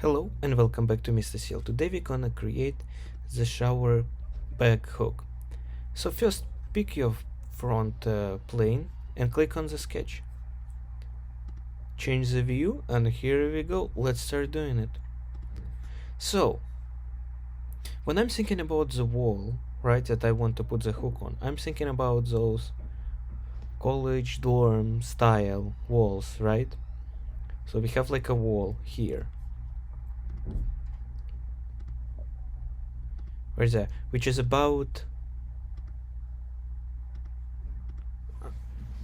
Hello and welcome back to Mr. Seal. Today we're gonna create the shower back hook. So first pick your front plane and click on the sketch. Change the view and here we go. Let's start doing it. So when I'm thinking about the wall, right, that I want to put the hook on, I'm thinking about those college dorm style walls, right? So we have like a wall here. Where's that? Which is about,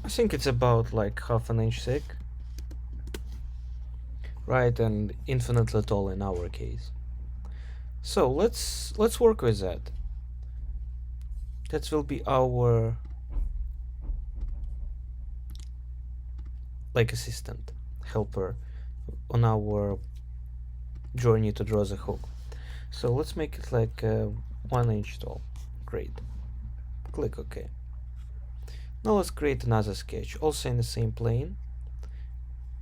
I think it's about like half an inch thick, right, and infinitely tall in our case. So let's work with that. That will be our like assistant, helper on our journey to draw the hook. So let's make it like 1 inch tall. Great. Click OK. Now let's create another sketch, also in the same plane,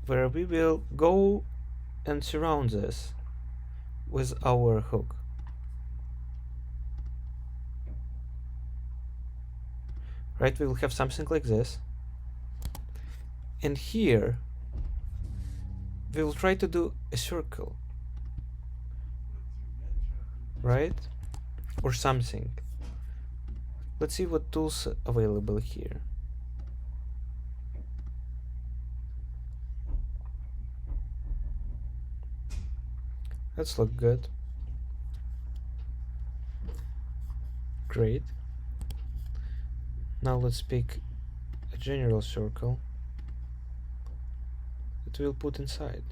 where we will go and surround this with our hook. Right, we will have something like this. And here we will try to do a circle, right? Or something. Let's see what tools are available here. Let's look good. Great. Now let's pick a general circle that we'll put inside.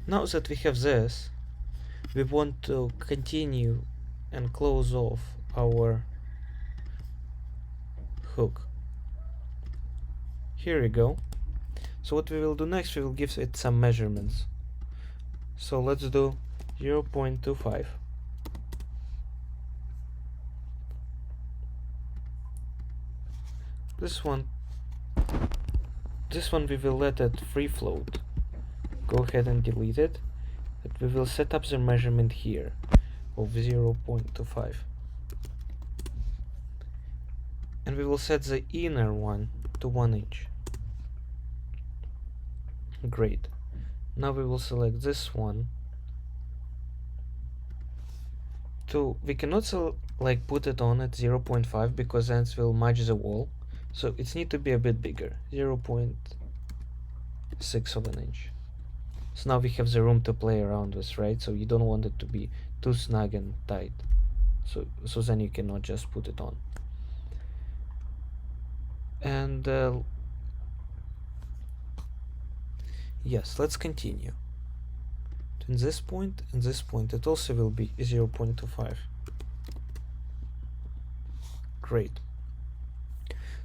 Now that we have this, we want to continue and close off our hook. Here we go. So what we will do next, we will give it some measurements. So let's do 0.25. This one we will let it free float. Go ahead and delete it. But we will set up the measurement here of 0.25. And we will set the inner one to 1 inch. Great. Now we will select this one. We cannot like put it on at 0.5 because then it will match the wall. So it needs to be a bit bigger, 0.6 of an inch. So now we have the room to play around with, right? So you don't want it to be too snug and tight. So then you cannot just put it on. And yes, let's continue. In this point and this point, it also will be 0.25. Great.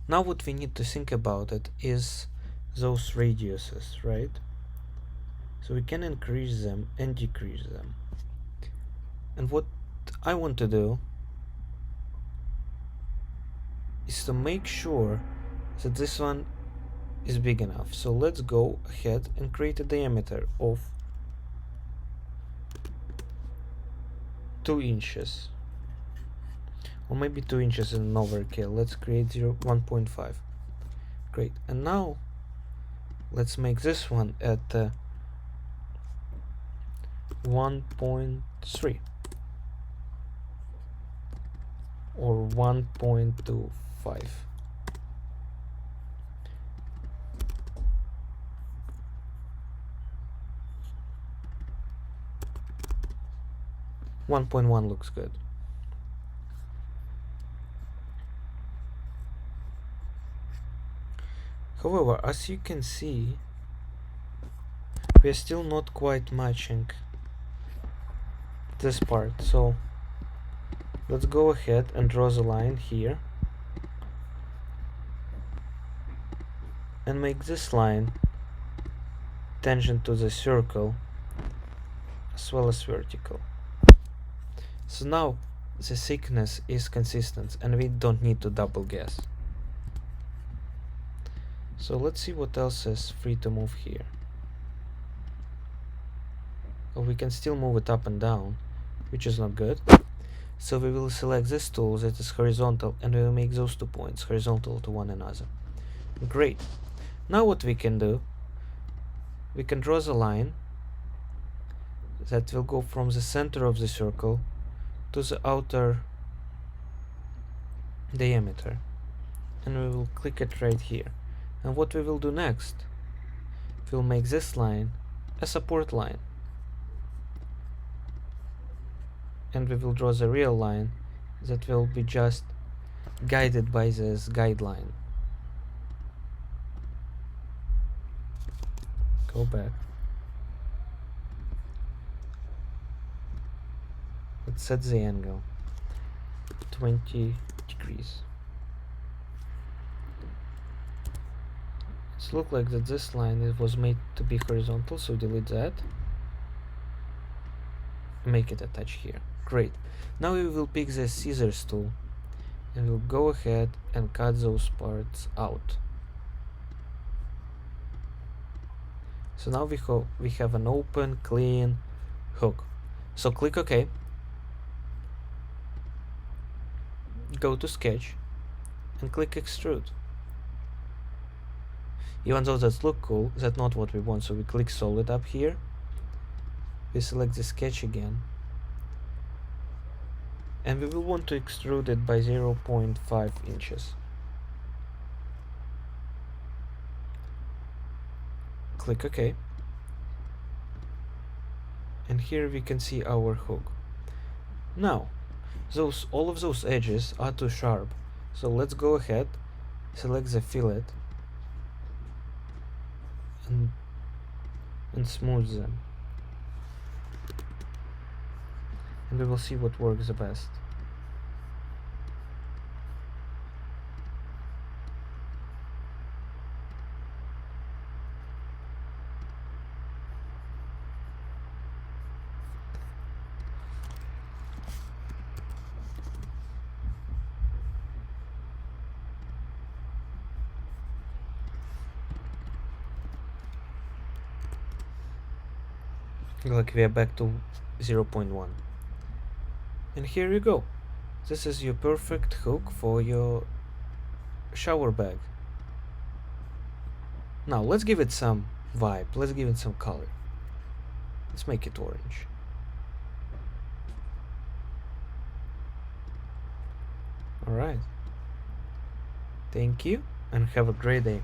Now what we need to think about it is those radiuses, right? So we can increase them and decrease them. And what I want to do is to make sure that this one is big enough. So let's go ahead and create a diameter of 2 inches. Or maybe 2 inches is an overkill. Let's create 1.5. Great. And now let's make this one at 1.3 or 1.25. .1 looks good. However, as you can see, we are still not quite matching this part. So let's go ahead and draw the line here and make this line tangent to the circle as well as vertical. So now the thickness is consistent and we don't need to double guess. So let's see what else is free to move here. Or we can still move it up and down, which is not good. So we will select this tool that is horizontal, and we will make those 2 points horizontal to one another. Great. Now what we can do, we can draw the line that will go from the center of the circle to the outer diameter, and we will click it right here. And what we will do next, we'll make this line a support line, and we will draw the real line that will be just guided by this guideline. Go back. Let's set the angle 20 degrees. It looks like that this line was made to be horizontal, so delete that. Make it attach here. Great. Now we will pick the scissors tool and we'll go ahead and cut those parts out. So now we have an open, clean hook. So click OK. Go to Sketch and click Extrude. Even though that looks cool, that's not what we want, so we click Solid up here. We select the sketch again, and we will want to extrude it by 0.5 inches. Click OK, and here we can see our hook. Now, all of those edges are too sharp, so let's go ahead, select the fillet, and smooth them, and we will see what works the best. Like we are back to 0.1, and here you go. This is your perfect hook for your shower bag. Now let's give it some vibe, let's give it some color. Let's make it orange. Alright, thank you and have a great day.